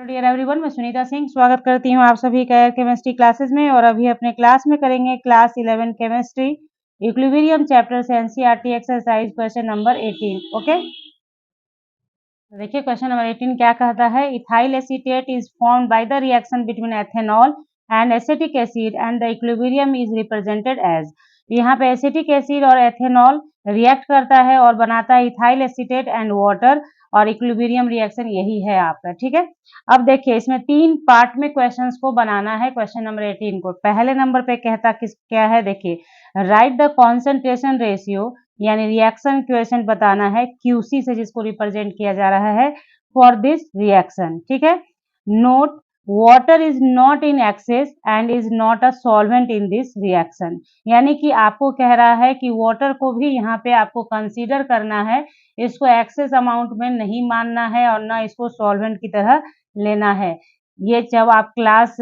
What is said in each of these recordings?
Dear everyone, मैं सुनीता सिंह स्वागत करती हूँ आप सभी का केमिस्ट्री क्लासेस में। और अभी अपने क्लास में करेंगे क्लास 11 केमिस्ट्री इक्विलिब्रियम चैप्टर से NCERT exercise question number 18। Okay, देखिए क्वेश्चन नंबर 18 क्या कहता है। Ethyl acetate is formed by the reaction between ethanol and acetic acid and the equilibrium is represented as. यहाँ पे एसिटिक एसिड और ethanol react करता है और बनाता है इथाइल एसीटेट एंड वाटर, और इक्विलिब्रियम रिएक्शन यही है आपका। ठीक है, अब देखिए इसमें 3 पार्ट में क्वेश्चंस को बनाना है। क्वेश्चन नंबर 18 को पहले नंबर पे कहता क्या है, देखिए राइट द कॉन्सेंट्रेशन रेशियो, यानी रिएक्शन क्वेश्चन बताना है क्यूसी से, जिसको रिप्रेजेंट किया जा रहा है फॉर दिस रिएक्शन। ठीक है, note water is not in excess and is not a solvent in this reaction, यानी कि आपको कह रहा है कि वाटर को भी यहाँ पे आपको कंसीडर करना है, इसको एक्सेस अमाउंट में नहीं मानना है और ना इसको सॉल्वेंट की तरह लेना है। ये जब आप क्लास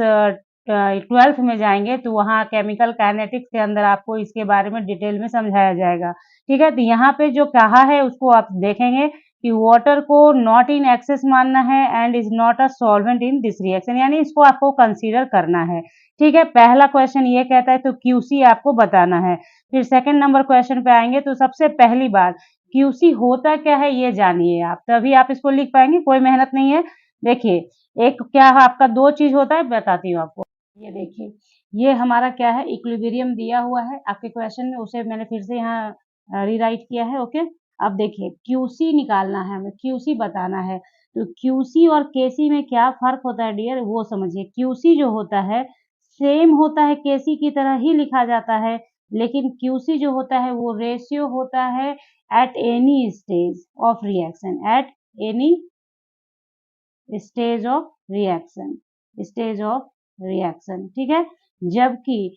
12th में जाएंगे तो वहाँ केमिकल काइनेटिक्स के अंदर आपको इसके बारे में डिटेल में समझाया जाएगा। ठीक है, तो यहाँ पे जो कहा है उसको आप देखेंगे कि वाटर को नॉट इन एक्सेस मानना है and is not a solvent in this reaction, यानी इसको आपको कंसीडर करना है। ठीक है, पहला क्वेश्चन ये कहता है तो क्यूसी आपको बताना है। फिर सेकंड नंबर क्वेश्चन पे आएंगे तो सबसे पहली बात क्यूसी होता क्या है ये जानिए आप, तभी आप इसको लिख पाएंगे, कोई मेहनत नहीं है। देखिए एक क्या आपका 2 चीज होता है, बताती हूँ आपको। ये देखिए ये हमारा क्या है, इक्विलिब्रियम दिया हुआ है आपके क्वेश्चन में, उसे मैंने फिर से यहाँ रीराइट किया है। ओके, अब देखिए क्यूसी निकालना है हमें, क्यूसी बताना है। तो क्यूसी और केसी में क्या फर्क होता है डियर, वो समझिए। क्यूसी जो होता है सेम होता है, केसी की तरह ही लिखा जाता है, लेकिन क्यूसी जो होता है वो रेशियो होता है at any stage of reaction, at any stage of reaction, stage of reaction. ठीक है, जबकि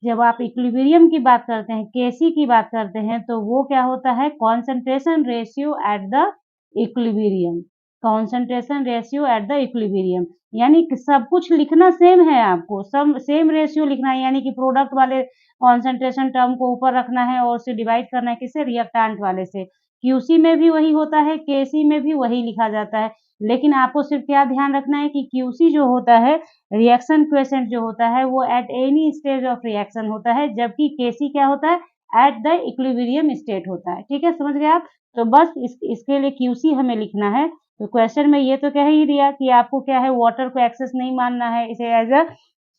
जब आप इक्विलिब्रियम की बात करते हैं, केसी की बात करते हैं, तो वो क्या होता है, concentration ratio at the equilibrium, concentration ratio at the equilibrium, यानी कि सब कुछ लिखना सेम है, आपको सब सेम रेशियो लिखना है, यानी कि प्रोडक्ट वाले कॉन्सेंट्रेशन टर्म को ऊपर रखना है और उसे डिवाइड करना है किससे, रिएक्टेंट वाले से। क्यूसी में भी वही होता है, केसी में भी वही लिखा जाता है, लेकिन आपको सिर्फ क्या ध्यान रखना है कि क्यूसी जो होता है, रिएक्शन क्वेश्चन जो होता है, वो at any stage of reaction होता है, जबकि केसी क्या होता है, एट द इक्विलिब्रियम स्टेट होता है। ठीक है, समझ गए आप। तो बस इसके लिए क्यूसी हमें लिखना है। तो क्वेश्चन में ये तो कह ही दिया कि आपको क्या है, वाटर को एक्सेस नहीं मानना है, इसे एज अ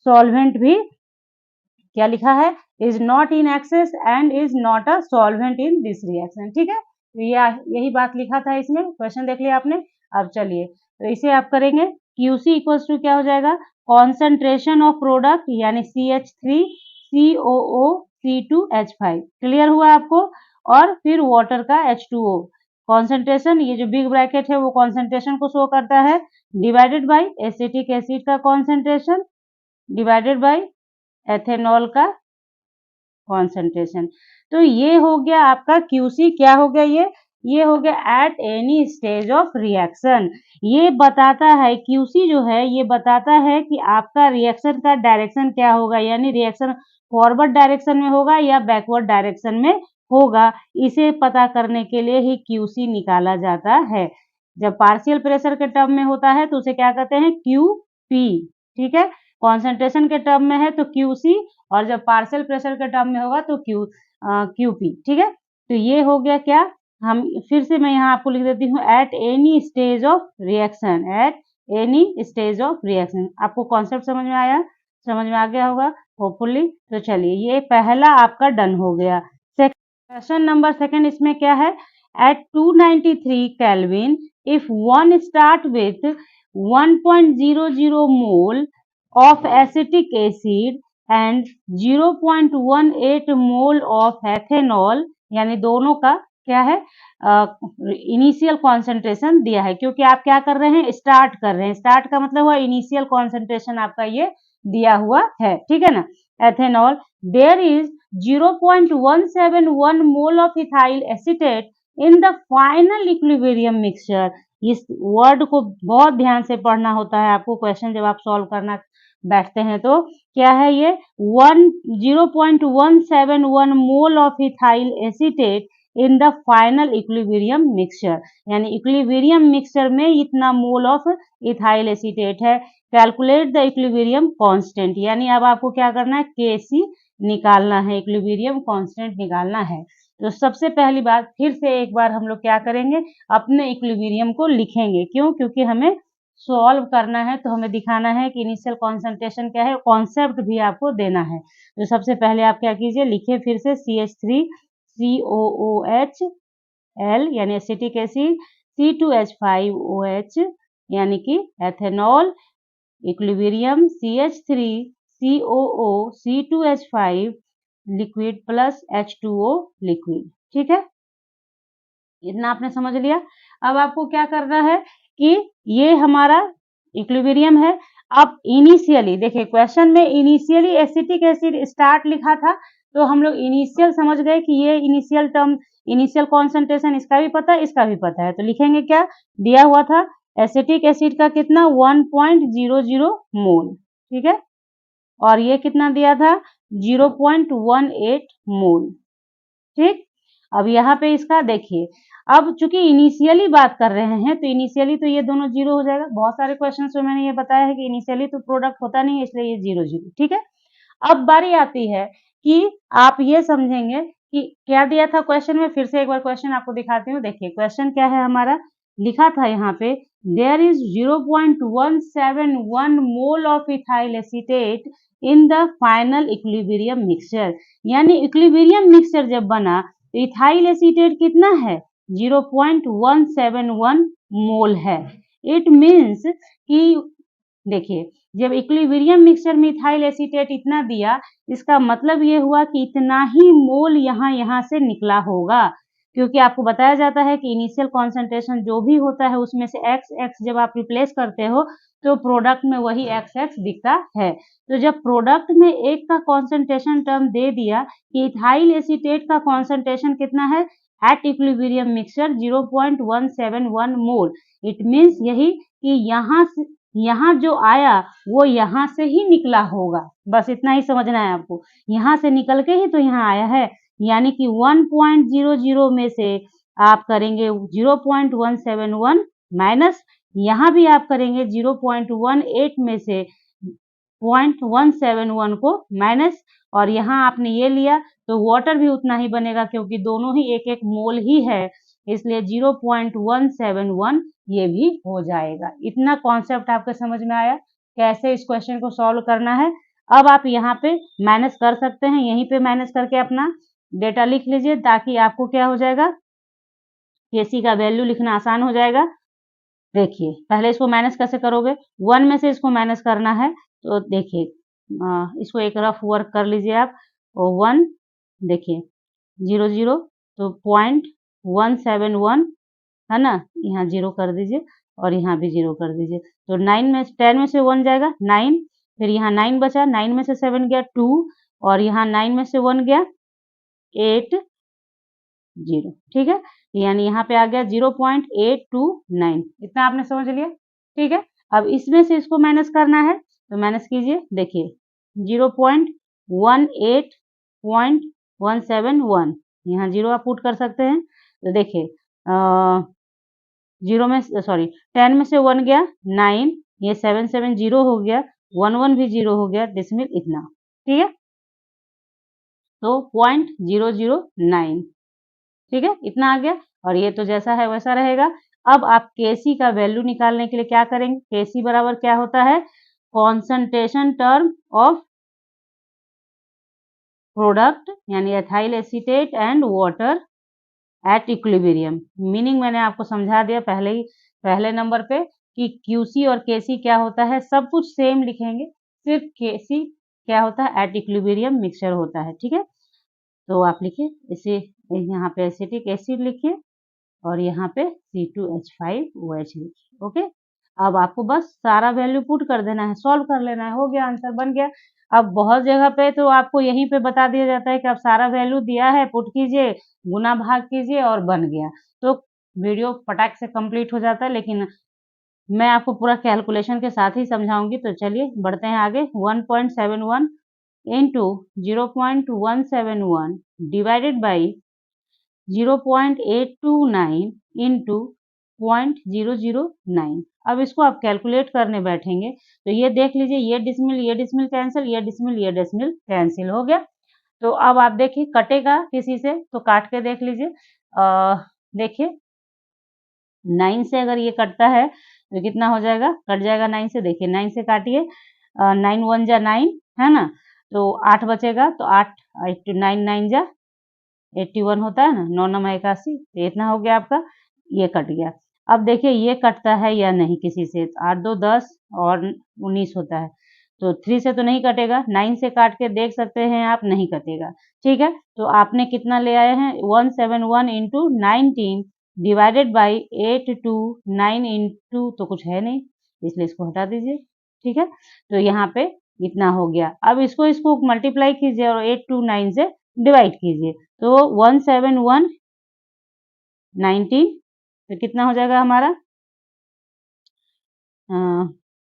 सॉल्वेंट भी क्या लिखा है, is not in excess and is not a solvent in this reaction. ठीक है, तो यही बात लिखा था इसमें, क्वेश्चन देख लिया आपने। अब चलिए तो इसे आप करेंगे, क्यूसी इक्वल्स टू क्या हो जाएगा, कॉन्सेंट्रेशन ऑफ प्रोडक्ट यानी CH3 COO C2H5। क्लियर हुआ आपको, और फिर वाटर का H2O। कॉन्सेंट्रेशन, ये जो बिग ब्रैकेट है वो कॉन्सेंट्रेशन को शो करता है, डिवाइडेड बाई एसिटिक एसिड का कॉन्सेंट्रेशन डिवाइडेड बाई एथेनॉल का कॉन्सेंट्रेशन। तो ये हो गया आपका क्यूसी, क्या हो गया ये हो गया at any stage of reaction. ये बताता है, क्यूसी जो है ये बताता है कि आपका रिएक्शन का डायरेक्शन क्या होगा, यानी रिएक्शन फॉरवर्ड डायरेक्शन में होगा या बैकवर्ड डायरेक्शन में होगा। इसे पता करने के लिए ही क्यूसी निकाला जाता है। जब पार्शियल प्रेशर के टर्म में होता है तो उसे क्या कहते हैं, क्यूपी। ठीक है, कॉन्सेंट्रेशन के टर्म में है तो क्यूसी, और जब पार्शियल प्रेशर के टर्म में होगा तो क्यूपी। ठीक है, तो ये हो गया क्या, हम फिर से मैं यहाँ आपको लिख देती हूँ, at any stage of reaction, at any stage of reaction. आपको कॉन्सेप्ट समझ में आया, समझ में आ गया होगा होपफुली। तो चलिए ये पहला आपका डन हो गया। क्वेश्चन नंबर सेकंड इसमें क्या है, at 293 kelvin if one start with 1.00 mole of acetic acid and 0.18 mole of ethanol, यानी दोनों का क्या है, इनिशियल कॉन्सेंट्रेशन दिया है, क्योंकि आप क्या कर रहे हैं, स्टार्ट कर रहे हैं, स्टार्ट का मतलब हुआ इनिशियल कॉन्सेंट्रेशन आपका ये दिया हुआ है। ठीक है ना, ethanol there is 0.171 mole of ethyl acetate in the final equilibrium mixture. इस वर्ड को बहुत ध्यान से पढ़ना होता है आपको, क्वेश्चन जब आप सॉल्व करना बैठते हैं तो क्या है ये, 0.171 mole of ethyl acetate in the final equilibrium mixture, यानी इक्विलिब्रियम मिक्सचर में इतना मोल ऑफ इथाइल एसीटेट है। कैलकुलेट द इक्विलिब्रियम कांस्टेंट, यानी अब आपको क्या करना है, Kc निकालना है, इक्विलिब्रियम कांस्टेंट निकालना है। तो सबसे पहली बात फिर से एक बार हम लोग क्या करेंगे, अपने इक्विलिब्रियम को लिखेंगे। क्यों? क्योंकि हमें सॉल्व करना है, तो हमें दिखाना है कि इनिशियल कॉन्सेंट्रेशन क्या है, कॉन्सेप्ट भी आपको देना है। तो सबसे पहले आप क्या कीजिए, लिखिए फिर से CH3COOH L यानी एसिटिक एसिड, C2H5OH यानी कि ethanol, equilibrium CH3COO C2H5 liquid plus H2O liquid. ठीक है, इतना आपने समझ लिया। अब आपको क्या करना है कि ये हमारा इक्विलिब्रियम है। अब इनिशियली देखिए, क्वेश्चन में इनिशियली एसिटिक एसिड स्टार्ट लिखा था, तो हम लोग इनिशियल समझ गए कि ये इनिशियल टर्म, इनिशियल कॉन्सेंट्रेशन इसका भी पता है, इसका भी पता है। तो लिखेंगे क्या, दिया हुआ था एसिटिक एसिड का कितना 1.00 मोल, ठीक है, और ये कितना दिया था 0.18 मोल। ठीक, अब यहाँ पे इसका देखिए, अब चूंकि इनिशियली बात कर रहे हैं तो इनिशियली तो ये दोनों जीरो हो जाएगा। बहुत सारे क्वेश्चंस में मैंने ये बताया है कि इनिशियली तो प्रोडक्ट होता नहीं है, इसलिए ये जीरो जीरो। ठीक है, अब बारी आती है कि आप ये समझेंगे कि क्या दिया था क्वेश्चन में। फिर से एक बार क्वेश्चन आपको दिखाती हूँ। देखिए क्वेश्चन क्या है हमारा, लिखा था यहाँ पे there is 0.171 mole of ethyl acetate in the final equilibrium mixture, यानी इक्विलिब्रियम मिक्सचर जब बना तो इथाइल एसीटेट कितना है 0.171 मोल है। इट मीन्स कि देखिए, जब इक्विलिब्रियम मिक्सचर में इथाइल एसीटेट इतना दिया, इसका मतलब ये हुआ कि इतना ही मोल यहाँ से निकला होगा। क्योंकि आपको बताया जाता है कि इनिशियल कॉन्सेंट्रेशन जो भी होता है उसमें से x जब आप रिप्लेस करते हो तो प्रोडक्ट में वही x दिखता है। तो जब प्रोडक्ट में एक का कॉन्सेंट्रेशन टर्म दे दिया कि इथाइल एसीटेट का कॉन्सेंट्रेशन कितना है at equilibrium mixture 0.171 mole, it means यही कि यहाँ जो आया वो यहाँ से ही निकला होगा। बस इतना ही समझना है आपको, यहाँ से निकल के ही तो यहाँ आया है। यानी कि 1.00 में से आप करेंगे 0.171 माइनस, यहाँ भी आप करेंगे 0.18 में से 0.171 को माइनस, और यहाँ आपने ये लिया तो वाटर भी उतना ही बनेगा क्योंकि दोनों ही एक एक मोल ही है, इसलिए 0.171 ये भी हो जाएगा। इतना कॉन्सेप्ट आपको समझ में आया कैसे इस क्वेश्चन को सॉल्व करना है। अब आप यहाँ पे माइनस कर सकते हैं, यहीं पे माइनस करके अपना डेटा लिख लीजिए ताकि आपको क्या हो जाएगा, केसी का वैल्यू लिखना आसान हो जाएगा। देखिए पहले इसको माइनस कैसे करोगे, 1 में से इसको माइनस करना है। तो देखिए इसको एक रफ वर्क कर लीजिए आप, और 1 देखिए 0 तो 0.171 है ना, यहाँ 0 कर दीजिए और यहाँ भी 0 कर दीजिए। तो 10 में से 1 जाएगा 9, फिर यहाँ 9 बचा, 9 में से 7 गया 2, और यहाँ 9 में से 1 गया 8 0। ठीक है, यानी यहाँ पे आ गया 0.829। इतना आपने समझ लिया। ठीक है, अब इसमें से इसको माइनस करना है तो माइनस कीजिए। देखिए 0.18.171 यहाँ 0 आप पुट कर सकते हैं। तो देखिए 0 में सॉरी 10 में से 1 गया 9, ये 7 7 0 हो गया, 1 1 भी 0 हो गया, डेसिमल इतना। ठीक है, तो 0.009, ठीक है, इतना आ गया, और ये तो जैसा है वैसा रहेगा। अब आप Kc का वैल्यू निकालने के लिए क्या करेंगे, Kc बराबर क्या होता है, कॉन्सेंट्रेशन टर्म ऑफ प्रोडक्ट यानी ethyl acetate and water at equilibrium. Meaning मैंने आपको समझा दिया पहले नंबर पे कि Qc और Kc क्या होता है, सब कुछ सेम लिखेंगे, सिर्फ Kc क्या होता है एट इक्विलिब्रियम मिक्सचर होता है। ठीक है, तो आप लिखिए इसे, यहाँ पे एसिटिक एसिड लिखिए और यहाँ पे C2H5OH लिखिए। ओके, अब आपको बस सारा वैल्यू पुट कर देना है, सॉल्व कर लेना है, हो गया, आंसर बन गया। अब बहुत जगह पे तो आपको यहीं पे बता दिया जाता है कि आप सारा वैल्यू दिया है, पुट कीजिए, गुना भाग कीजिए और बन गया, तो वीडियो फटाक से कंप्लीट हो जाता है। लेकिन मैं आपको पूरा कैलकुलेशन के साथ ही समझाऊंगी। तो चलिए बढ़ते हैं आगे। 1.71 इंटू 0.171 डिवाइडेड बाई 0.829 इंटू 0.009। अब इसको आप कैलकुलेट करने बैठेंगे तो ये देख लीजिए, ये डिसमिल कैंसिल, ये डिसमिल कैंसिल हो गया। तो अब आप देखिए कटेगा किसी से तो काट के देख लीजिए। देखिए 9 से अगर ये कटता है तो कितना हो जाएगा, कट जाएगा 9 से। देखिए 9 से काटिए, 9 1 जा 9 है ना, तो 8 बचेगा, तो 8 9 9 जा 81 होता है ना, 9 9 81, तो इतना हो गया आपका, ये कट गया। अब देखिए ये कटता है या नहीं किसी से, 8 2 10 और 19 होता है, तो 3 से तो नहीं कटेगा, 9 से काट के देख सकते हैं आप, नहीं कटेगा। ठीक है, तो आपने कितना ले आए हैं, 171 इंटू 19 डिवाइडेड बाई 829 इंटू, तो कुछ है नहीं इसलिए इसको हटा दीजिए। ठीक है, तो यहाँ पे इतना हो गया। अब इसको मल्टीप्लाई कीजिए और 829 से डिवाइड कीजिए, तो 171 19, तो कितना हो जाएगा हमारा,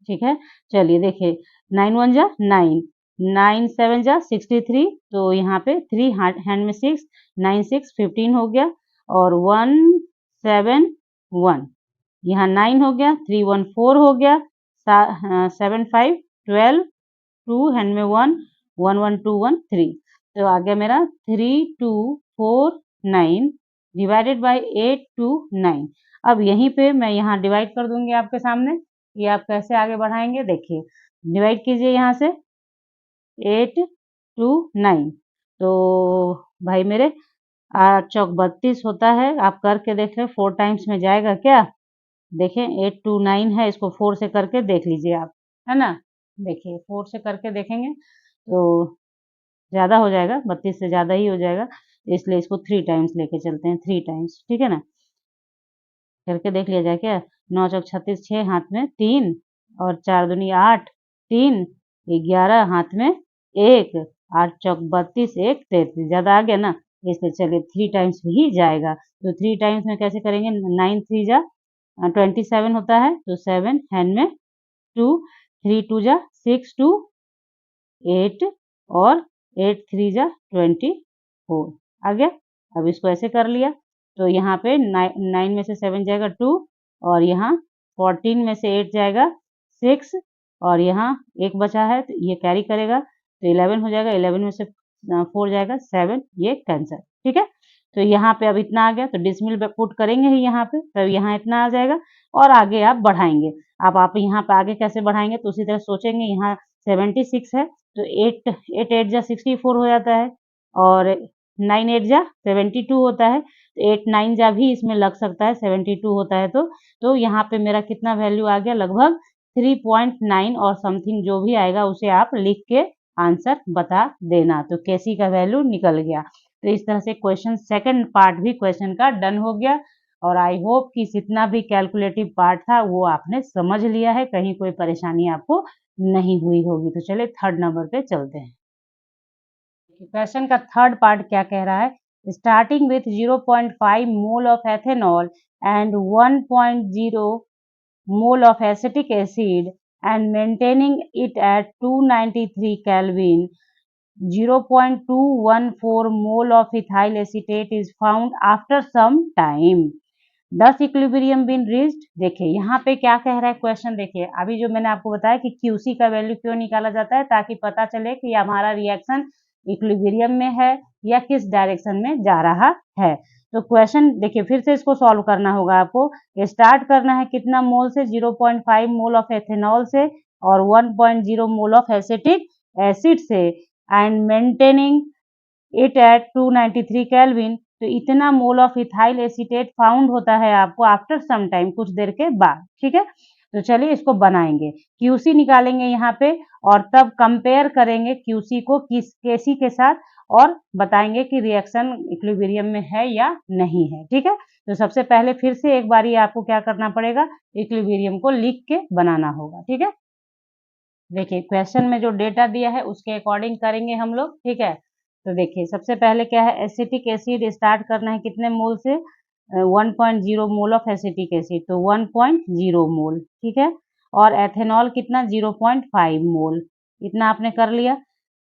ठीक है, चलिए देखिए 9 1 जा 9, 9 7 जा 63, तो यहाँ पे 3 हैंड में 6, 9 6 15 हो गया, और 1 7 1, यहाँ 9 हो गया, 3 1 4 हो गया, 7 5 12, 2 हैंड में 1 1 1 2 1 3, तो आ गया मेरा 3 2 4 9 डिवाइडेड बाई 8 2 9। अब यहीं पे मैं यहाँ डिवाइड कर दूंगी आपके सामने, ये आप कैसे आगे बढ़ाएंगे देखिए, डिवाइड कीजिए यहाँ से 8 2 9, तो भाई मेरे 8 चौक 32 होता है, आप करके देख रहे 4 टाइम्स में जाएगा क्या, देखें 8 2 9 है, इसको 4 से करके देख लीजिए आप, है ना, देखिए 4 से करके देखेंगे तो ज़्यादा हो जाएगा, 32 से ज़्यादा ही हो जाएगा, इसलिए इसको 3 टाइम्स लेके चलते हैं, 3 टाइम्स, ठीक है ना, करके देख लिया जाए क्या, 9 चौक 36, 6 हाथ में 3 और 4 दूनी 8, 3 11 हाथ में 1, 8 चौक 32, 1 33, ज़्यादा आ गया ना, इसलिए चलिए 3 टाइम्स ही जाएगा। तो 3 टाइम्स में कैसे करेंगे, 9 3 जा 27 होता है, तो 7 हैंड में 2, 3 2 जा 6 2 8 और 8 3 जा 24 आ गया। अब इसको ऐसे कर लिया, तो यहाँ पे 9 में से 7 जाएगा 2, और यहाँ 14 में से 8 जाएगा 6, और यहाँ 1 बचा है तो ये कैरी करेगा, तो 11 हो जाएगा, 11 में से 4 जाएगा 7, ये कैंसर। ठीक है, तो यहाँ पे अब इतना आ गया, तो डिसमिल पुट करेंगे ही यहाँ पे, तब यहाँ इतना आ जाएगा, और आगे आप बढ़ाएंगे। अब आप यहाँ पे आगे कैसे बढ़ाएंगे, तो उसी तरह सोचेंगे, यहाँ 76 है, तो 8 8 जा 64 हो जाता है, और 9 8 जा 72 होता है, तो 8 9 जा भी इसमें लग सकता है, 72 होता है, तो यहाँ पे मेरा कितना वैल्यू आ गया, लगभग 3.9 और समथिंग जो भी आएगा उसे आप लिख के आंसर बता देना, तो केसी का वैल्यू निकल गया। तो इस तरह से क्वेश्चन सेकंड पार्ट भी क्वेश्चन का डन हो गया, और आई होप कि जितना भी कैलकुलेटिव पार्ट था वो आपने समझ लिया है, कहीं कोई परेशानी आपको नहीं हुई होगी। तो चलिए थर्ड नंबर पे चलते हैं। क्वेश्चन का थर्ड पार्ट क्या कह रहा है, starting with 0.5 mole of ethanol and 1.0 mole of acetic acid and maintaining it at 293 Kelvin, 0.214 mole of ethyl acetate is found after some time. Thus equilibrium been reached। देखिए यहाँ पे क्या कह रहा है क्वेश्चन, देखिए अभी जो मैंने आपको बताया कि QC का वैल्यू क्यों निकाला जाता है, ताकि पता चले कि हमारा रिएक्शन इक्विलिब्रियम में है या किस डायरेक्शन में जा रहा है। तो क्वेश्चन देखिए फिर से इसको सॉल्व करना होगा आपको। स्टार्ट करना है कितना मोल से, 0.5 मोल ऑफ एथेनॉल से और 1.0 मोल ऑफ एसिटिक एसिड से, and maintaining it at 293 kelvin, तो इतना मोल ऑफ इथाइल एसीटेट फाउंड होता है आपको आफ्टर सम टाइम, कुछ देर के बाद। ठीक है, तो चलिए इसको बनाएंगे, क्यूसी निकालेंगे यहाँ पे, और तब कंपेयर करेंगे क्यूसी को किस केसी के साथ, और बताएंगे कि रिएक्शन इक्विलिब्रियम में है या नहीं है। ठीक है, तो सबसे पहले फिर से एक बार आपको क्या करना पड़ेगा, इक्विलिब्रियम को लिख के बनाना होगा। ठीक है, देखिए क्वेश्चन में जो डेटा दिया है उसके अकॉर्डिंग करेंगे हम लोग। ठीक है, तो देखिए सबसे पहले क्या है, एसिटिक एसिड स्टार्ट करना है कितने मोल से, 1.0 मोल ऑफ एसिटिक एसिड, तो 1.0 मोल। ठीक है, और एथेनॉल कितना, 0.5 मोल, इतना आपने कर लिया।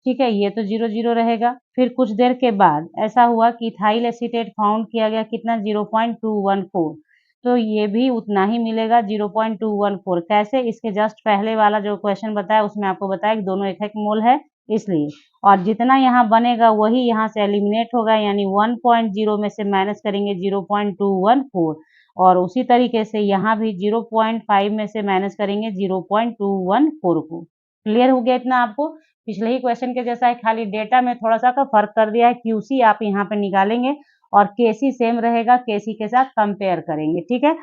ठीक है, ये तो 0 0 रहेगा। फिर कुछ देर के बाद ऐसा हुआ कि इथाइल एसीटेट फाउंड किया गया कितना 0.214, तो ये भी उतना ही मिलेगा 0.214। कैसे? इसके जस्ट पहले वाला जो क्वेश्चन बताया उसमें आपको बताया कि दोनों एक मोल है इसलिए, और जितना यहाँ बनेगा वही यहाँ से एलिमिनेट होगा, यानी 1.0 में से माइनस करेंगे 0.214, और उसी तरीके से यहाँ भी 0.5 में से माइनस करेंगे 0.214 को। क्लियर हो गया इतना आपको? पिछले ही क्वेश्चन के जैसा है, खाली डेटा में थोड़ा सा का फर्क कर दिया है। क्यूसी आप यहाँ पे निकालेंगे और केसी सेम रहेगा, केसी के साथ कंपेयर करेंगे। ठीक है,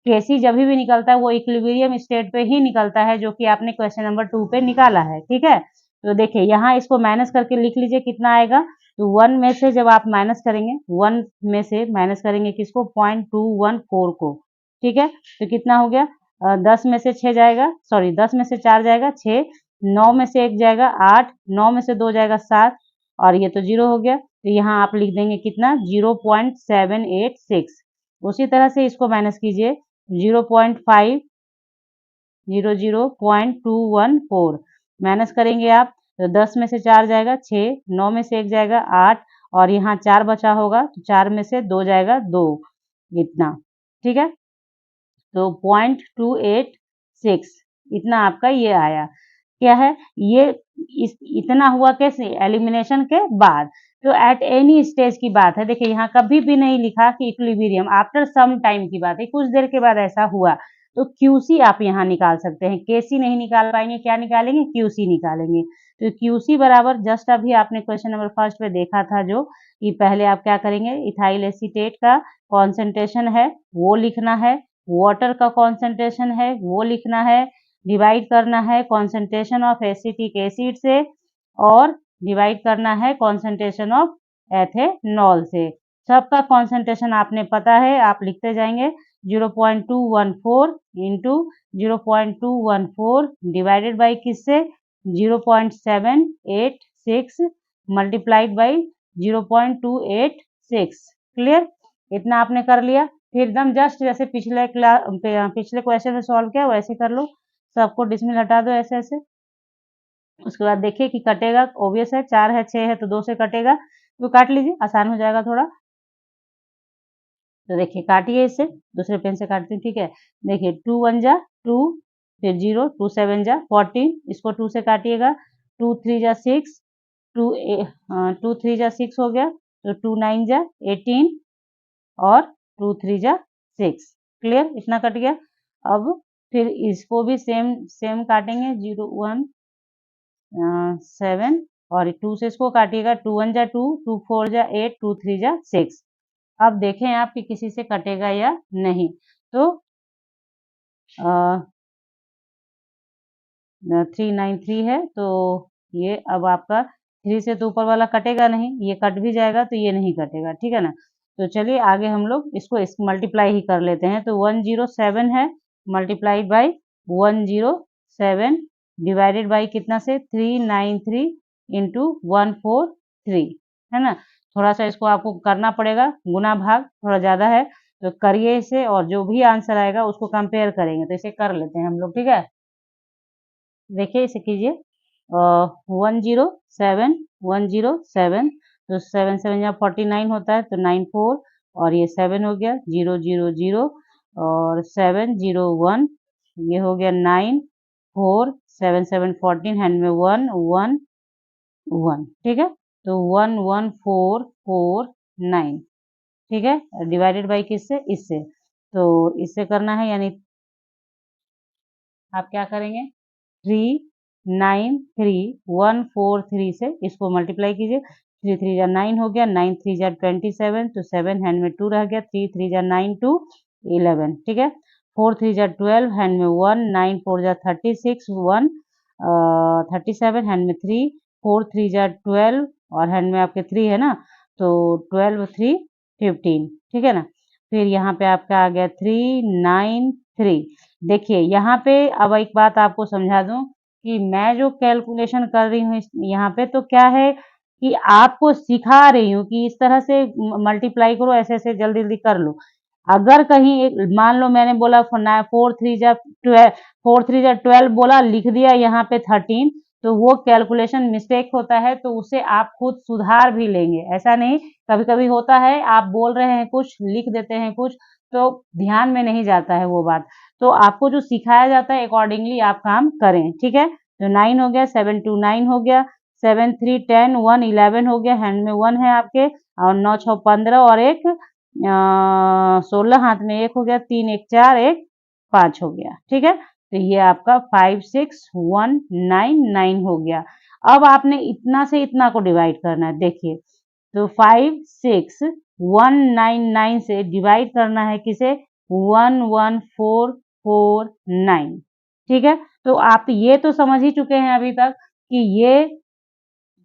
केसी जब भी निकलता है वो इक्विलिब्रियम स्टेट पे ही निकलता है, जो कि आपने क्वेश्चन नंबर 2 पे निकाला है। ठीक है, तो देखिए यहाँ इसको माइनस करके लिख लीजिए कितना आएगा। तो 1 में से जब आप माइनस करेंगे, 1 में से माइनस करेंगे किसको? 0.214 को। ठीक है, तो कितना हो गया? 10 में से 6 जाएगा, सॉरी 10 में से 4 जाएगा 6, 9 में से 1 जाएगा 8, 9 में से 2 जाएगा 7, और ये तो 0 हो गया। तो यहाँ आप लिख देंगे कितना? 0.786। उसी तरह से इसको माइनस कीजिए, 0.5 0.214 माइनस करेंगे आप, तो 10 में से 4 जाएगा 6, 9 में से 1 जाएगा 8, और यहाँ 4 बचा होगा तो 4 में से 2 जाएगा 2, इतना। ठीक है, तो 0.286 इतना आपका ये आया। क्या है ये? इतना हुआ कैसे? एलिमिनेशन के बाद। तो एट एनी स्टेज की बात है, देखिए यहाँ कभी भी नहीं लिखा कि इक्विलिब्रियम, आफ्टर सम टाइम की बात है, कुछ देर के बाद ऐसा हुआ, तो क्यूसी आप यहाँ निकाल सकते हैं। केसी नहीं निकाल पाएंगे, क्या निकालेंगे? क्यूसी निकालेंगे। तो क्यूसी बराबर जस्ट अभी आपने क्वेश्चन नंबर फर्स्ट पे देखा था, जो कि पहले आप क्या करेंगे, इथाइल एसीटेट का कॉन्सेंट्रेशन है वो लिखना है, वाटर का कॉन्सेंट्रेशन है वो लिखना है, डिवाइड करना है कॉन्सेंट्रेशन ऑफ एसिटिक एसिड से, और डिवाइड करना है कॉन्सेंट्रेशन ऑफ एथेनॉल से। सबका कॉन्सेंट्रेशन आपने पता है, आप लिखते जाएंगे 0.214 इंटू 0.214 डिवाइडेड बाई किससे? 0.786 मल्टीप्लाइड बाई 0.286। क्लियर? इतना आपने कर लिया। फिर एकदम जस्ट जैसे पिछले क्वेश्चन में सॉल्व किया वैसे कर लो, सबको डिसमिल हटा दो ऐसे ऐसे। उसके बाद देखिए कि कटेगा, ऑब्वियस है, 4 है 6 है तो 2 से कटेगा, तो काट लीजिए, आसान हो जाएगा थोड़ा। तो देखिए काटिए इससे, दूसरे पेन से काटते हैं। ठीक है, देखिए 2 1 जा 2, फिर 0, 2 7 जा 14, इसको 2 से काटिएगा, 2 3 जा 6, 2 3 जा 6 हो गया, तो 2 9 जा 18, और 2 3 जा 6। क्लियर? इतना कट गया। अब फिर इसको भी सेम काटेंगे, 0 1 7, और 2 से इसको काटिएगा, 2 1 जा 2, 2 4 जा 8, 2 3 जा 6। अब देखें आप कि किसी से कटेगा या नहीं। तो 393 है, तो ये अब आपका 3 से तो ऊपर वाला कटेगा नहीं, ये कट भी जाएगा तो ये नहीं कटेगा। ठीक है ना? तो चलिए आगे हम लोग इसको मल्टीप्लाई ही कर लेते हैं। तो 107 है मल्टीप्लाइड बाई 107 डिवाइडेड बाई कितना से? 393 इंटू 143, है ना? थोड़ा सा इसको आपको करना पड़ेगा, गुना भाग थोड़ा ज़्यादा है, तो करिए इसे, और जो भी आंसर आएगा उसको कंपेयर करेंगे। तो इसे कर लेते हैं हम लोग। ठीक है, देखिए इसे कीजिए, 107 तो 7 7 यहाँ 49 होता है, तो 94, और ये 7 हो गया 0 0 0, और 7 0 1, ये हो गया 9 4 7 7 14, हैंड में 1 1 1। ठीक है, तो 1 1 4 4 9। ठीक है, डिवाइडेड बाई किससे? इससे। तो इससे करना है, यानी आप क्या करेंगे, 393 से इसको मल्टीप्लाई कीजिए, 3 3 जा 9 हो गया, 9 3 जा 27, तो 7 हैंड में 2 रह गया, 3 3 जा 9 2 11। ठीक है, 4 3 जा 12, हैंड में 1, 9 4 जा 36 1 37, हैंड में 3, 4 3 जा 12, और हैंड में आपके 3 है ना, तो 12 3 15। ठीक है ना? फिर यहाँ पे आपका आ गया 393। देखिए यहाँ पे अब एक बात आपको समझा दूं कि मैं जो कैलकुलेशन कर रही हूँ यहाँ पे, तो क्या है कि आपको सिखा रही हूँ कि इस तरह से मल्टीप्लाई करो, ऐसे ऐसे जल्दी जल्दी कर लो। अगर कहीं मान लो मैंने बोला 4 3 जा 12 बोला, लिख दिया यहाँ पे 13, तो वो कैलकुलेशन मिस्टेक होता है, तो उसे आप खुद सुधार भी लेंगे। ऐसा नहीं, कभी-कभी होता है आप बोल रहे हैं कुछ, लिख देते हैं कुछ, तो ध्यान में नहीं जाता है वो बात। तो आपको जो सिखाया जाता है अकॉर्डिंगली आप काम करें, ठीक है? तो 9 हो गया, 7 2 9 हो गया, 7 3 10 1 11 हो गया, हैंड में 1 है आपके, और 9 6 15 और 1 16, हाथ में 1 हो गया, 3 1 4 1 5 हो गया, ठीक है? तो ये आपका 5 6 1 9 9 हो गया। अब आपने इतना से इतना को डिवाइड करना है, देखिए। तो 5 6 1 9 9 से डिवाइड करना है किसे? 1 1 4 4 9, ठीक है? तो आप ये तो समझ ही चुके हैं अभी तक कि ये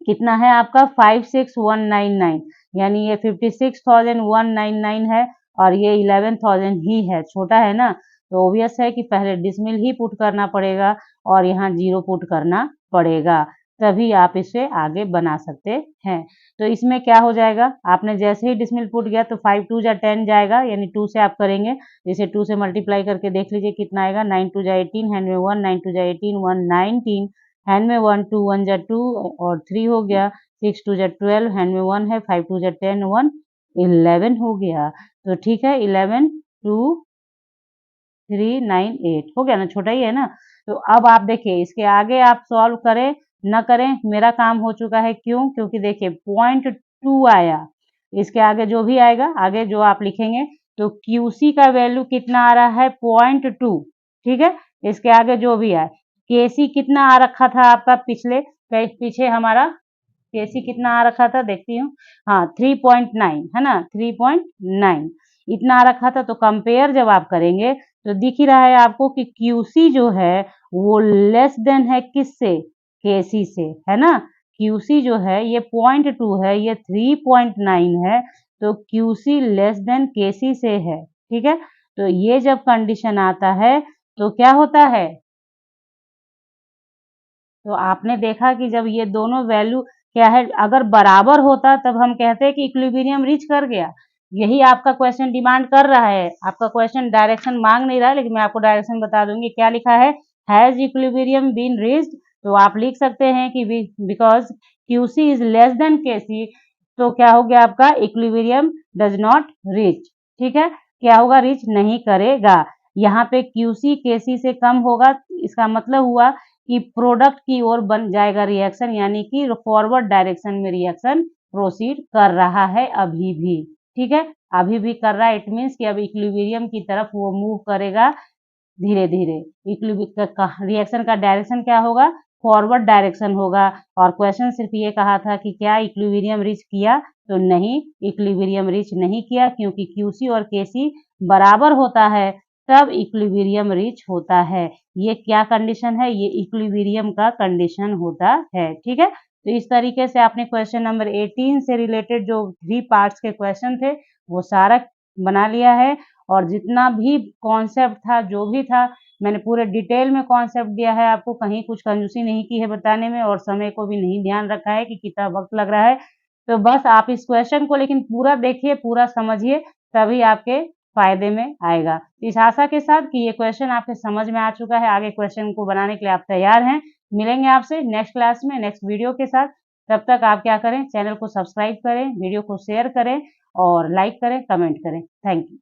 कितना है आपका 56199, यानी ये 56,199 है और ये 11,000 ही है, छोटा है ना, तो ऑब्वियस है कि पहले डिसमिल ही पुट करना पड़ेगा और यहाँ 0 पुट करना पड़ेगा, तभी आप इसे आगे बना सकते हैं। तो इसमें क्या हो जाएगा, आपने जैसे ही डिसमिल पुट किया तो 5 2 जा 10 जाएगा, यानी 2 से आप करेंगे, इसे 2 से मल्टीप्लाई करके देख लीजिए कितना आएगा, 9 2 जा 18, हैंड में 1, 9 2 जा 18, 1 19, हैंड में 1 2 1 जा 2 और 3 हो गया, 6 2 जा 12, हैंड में 1 है, 5 2 जा 10, 1 11 हो गया। तो ठीक है, 11 2 3 9 8 हो गया ना, छोटा ही है ना। तो अब आप देखिए इसके आगे आप सॉल्व करें न करें, मेरा काम हो चुका है। क्यों? क्योंकि देखिए 0.2 आया, इसके आगे जो भी आएगा, आगे जो आप लिखेंगे, तो क्यूसी का वैल्यू कितना आ रहा है? 0.2, ठीक है? इसके आगे जो भी आए, केसी कितना आ रखा था आपका पिछले पीछे हमारा केसी कितना आ रखा था, देखती हूँ, हाँ 3.9 है ना, 3.9 इतना आ रखा था। तो कंपेयर जब आप करेंगे तो दिख ही रहा है आपको कि क्यूसी जो है वो लेस देन है किससे? केसी से, है ना। क्यूसी जो है ये 0.2 है, ये 3.9 है, तो क्यूसी लेस देन केसी से है, ठीक है। तो ये जब कंडीशन आता है तो क्या होता है, तो आपने देखा कि जब ये दोनों वैल्यू क्या है, अगर बराबर होता तब हम कहते हैं कि इक्विलिब्रियम रीच कर गया। यही आपका क्वेश्चन डिमांड कर रहा है, आपका क्वेश्चन डायरेक्शन मांग नहीं रहा है, लेकिन मैं आपको डायरेक्शन बता दूंगी। क्या लिखा है? हैज इक्विलिब्रियम बीन रीच्ड, तो आप लिख सकते हैं कि because QC is less than KC, तो क्या हो गया आपका, इक्विलिब्रियम डज नॉट रीच, ठीक है। क्या होगा? रीच नहीं करेगा। यहाँ पे क्यूसी केसी से कम होगा, इसका मतलब हुआ कि प्रोडक्ट की ओर बन जाएगा रिएक्शन, यानी कि फॉरवर्ड डायरेक्शन में रिएक्शन प्रोसीड कर रहा है अभी भी, ठीक है। अभी भी कर रहा है, इट मीन्स कि अब इक्विलिब्रियम की तरफ वो मूव करेगा धीरे धीरे। रिएक्शन का डायरेक्शन क्या होगा? फॉरवर्ड डायरेक्शन होगा। और क्वेश्चन सिर्फ ये कहा था कि क्या इक्विलिब्रियम रीच किया, तो नहीं, इक्विलिब्रियम रीच नहीं किया, क्योंकि क्यूसी और केसी बराबर होता है तब इक्विलिब्रियम रीच होता है। ये क्या कंडीशन है? ये इक्विलिब्रियम का कंडीशन होता है, ठीक है। तो इस तरीके से आपने क्वेश्चन नंबर 18 से रिलेटेड जो 3 पार्ट्स के क्वेश्चन थे वो सारा बना लिया है। और जितना भी कॉन्सेप्ट था, जो भी था, मैंने पूरे डिटेल में कॉन्सेप्ट दिया है आपको, कहीं कुछ कंजूसी नहीं की है बताने में, और समय को भी नहीं ध्यान रखा है कि कितना वक्त लग रहा है। तो बस आप इस क्वेश्चन को लेकिन पूरा देखिए, पूरा समझिए, तभी आपके फायदे में आएगा। इस आशा के साथ कि ये क्वेश्चन आपके समझ में आ चुका है, आगे क्वेश्चन को बनाने के लिए आप तैयार हैं। मिलेंगे आपसे नेक्स्ट क्लास में, नेक्स्ट वीडियो के साथ। तब तक आप क्या करें, चैनल को सब्सक्राइब करें, वीडियो को शेयर करें और लाइक करें, कमेंट करें। Thank you.